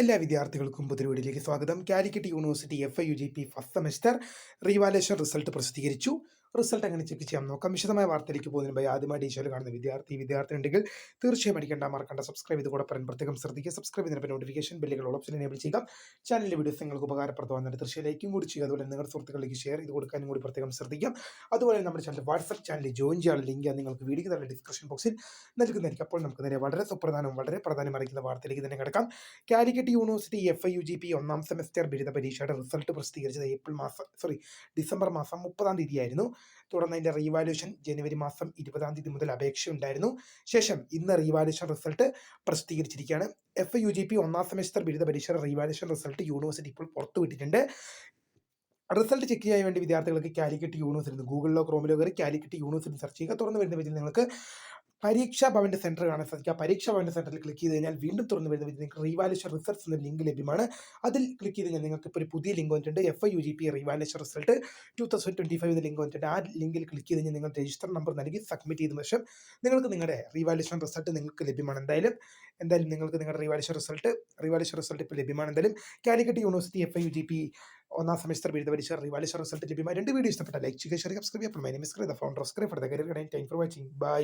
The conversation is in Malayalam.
എല്ലാ വിദ്യാർത്ഥികൾക്കും പുതിയ വീഡിയോയിലേക്ക് സ്വാഗതം. Calicut university FIUGP first semester revaluation result പ്രസിദ്ധീകരിച്ചു. റിസൾട്ട് എങ്ങനെ ചെക്ക് ചെയ്യാൻ നോക്കാം. വിശദമായ വാർത്തയിലേക്ക് പോകുന്നതിന് മുമ്പ് ആദ്യമായി ഈ ചാനൽ കാണുന്ന വിദ്യാർത്ഥി ഉണ്ടെങ്കിൽ തീർച്ചയായും മറക്കണ്ട സബ്സ്ക്രൈബ് ചെയ്ത് കൂടെ പറയാൻ പ്രത്യേകം ശ്രദ്ധിക്കുക. സബ്സ്ക്രൈബ് ചെയ്തതിന് നോട്ടിഫിക്കേഷൻ ബെല്ലുകൾ ഓപ്ഷൻ എനേബിൾ ചെയ്യുക. ചാനലിലെ വീഡിയോസ് നിങ്ങൾക്ക് ഉപകാരപ്രദമാകുന്നുണ്ട് തീർച്ചയായും ലൈക്കും കൂടി ചെയ്യുക. അതുപോലെ നിങ്ങളുടെ സുഹൃത്തുക്കളിലേക്ക് ഷെയർ ചെയ്ത് കൊടുക്കാനും കൂടി പ്രത്യേകം ശ്രദ്ധിക്കാം. അതുപോലെ നമ്മുടെ ചാനൽ വാട്സ്ആപ്പ് ചാനലിൽ ജോയിൻ ചെയ്യാനുള്ള ലിങ്ക് നിങ്ങൾക്ക് വീഡിയോ തന്നെ ഡിസ്ക്രിപ്ഷൻ ബോക്സിൽ നൽകുന്നതായിരിക്കും. അപ്പോൾ നമുക്ക് നേരെ വളരെ വളരെ പ്രാധാന്യം അറിയിക്കുന്ന വാർത്തയിലേക്ക് തന്നെ കിടക്കാം. കാലിക്കറ്റ് യൂണിവേഴ്സിറ്റി FIUGP ഒന്നാം സെമസ്റ്റർ ബിരുദ പരീക്ഷയുടെ റിസൾട്ട് പ്രസിദ്ധീകരിച്ചത് ഡിസംബർ മാസം 30-ാം തീയതിയായിരുന്നു. തുടർന്ന് അതിൻ്റെ റീവാലുവേഷൻ ജനുവരി മാസം 20-ാം തീയതി മുതൽ അപേക്ഷയുണ്ടായിരുന്നു. ശേഷം ഇന്ന് റീവാലുവേഷൻ റിസൾട്ട് പ്രസിദ്ധീകരിച്ചിരിക്കുകയാണ്. FIUGP ഒന്നാം സെമസ്റ്റർ ബിരുദ പരീക്ഷയുടെ റീവാലുവേഷൻ റിസൾട്ട് യൂണിവേഴ്സിറ്റി ഇപ്പോൾ പുറത്തുവിട്ടിട്ടുണ്ട്. റിസൾട്ട് ചെക്ക് ചെയ്യാൻ വേണ്ടി വിദ്യാർത്ഥികൾക്ക് കാലിക്കറ്റ് യൂണിവേഴ്സിറ്റി ഗൂഗിളിലോ ക്രോമിലോ കയറി കാലിക്കറ്റ് യൂണിവേഴ്സിറ്റി സെർച്ച് ചെയ്യുക. തുറന്നു വരുന്ന പേജിൽ നിങ്ങൾക്ക് പരീക്ഷാ ഭവന്റെ സെന്റർ കാണാൻ സാധിക്കുക. പരീക്ഷാ ഭവന്റെ സെന്ററിൽ ക്ലിക്ക് ചെയ്ത് കഴിഞ്ഞാൽ വീണ്ടും തുറന്നു വരുന്ന നിങ്ങൾക്ക് റീവാലുവേഷൻ റിസൾട്ട്സ് എന്ന ലിങ്ക് ലഭ്യമാണ്. അതിൽ ക്ലിക്ക് ചെയ്ത് കഴിഞ്ഞാൽ നിങ്ങൾക്ക് ഇപ്പോൾ ഒരു പുതിയ ലിങ്ക് വന്നിട്ടുണ്ട്. FIUGP റീവാലുവേഷൻ റിസൾട്ട് 2025 എന്ന ലിങ്ക് വന്നിട്ടുണ്ട്. ആ ലിങ്കിൽ ക്ലിക്ക് ചെയ്ത് കഴിഞ്ഞാൽ നിങ്ങൾ രജിസ്റ്റർ നമ്പർ നൽകി സബ്മിറ്റ് ചെയ്ത ശേഷം നിങ്ങൾക്ക് നിങ്ങളുടെ റീവാലുവേഷൻ റിസൾട്ട് നിങ്ങൾക്ക് ലഭ്യമാണ്. എന്തായാലും നിങ്ങൾക്ക് നിങ്ങളുടെ റീവാലുവേഷൻ റിസൾട്ട് ഇപ്പോൾ ലഭ്യമാണ്. എന്തായാലും കാലിക്കറ്റ് യൂണിവേഴ്സിറ്റി FIUGP ഒന്നാം സെമസ്റ്റർ ബിരുദ പരീക്ഷ റീവാലുവേഷൻ റിസൾട്ട് ലഭ്യമായി. രണ്ട് വീഡിയോ ഇഷ്ടപ്പെട്ട ലൈക്ക് ചെയ്യുക, ഷെയർ സബ്സ്ക്രൈബ് ചെയ്യുക. My name is the founder of scribe for the career guide. Thank you for watching. By.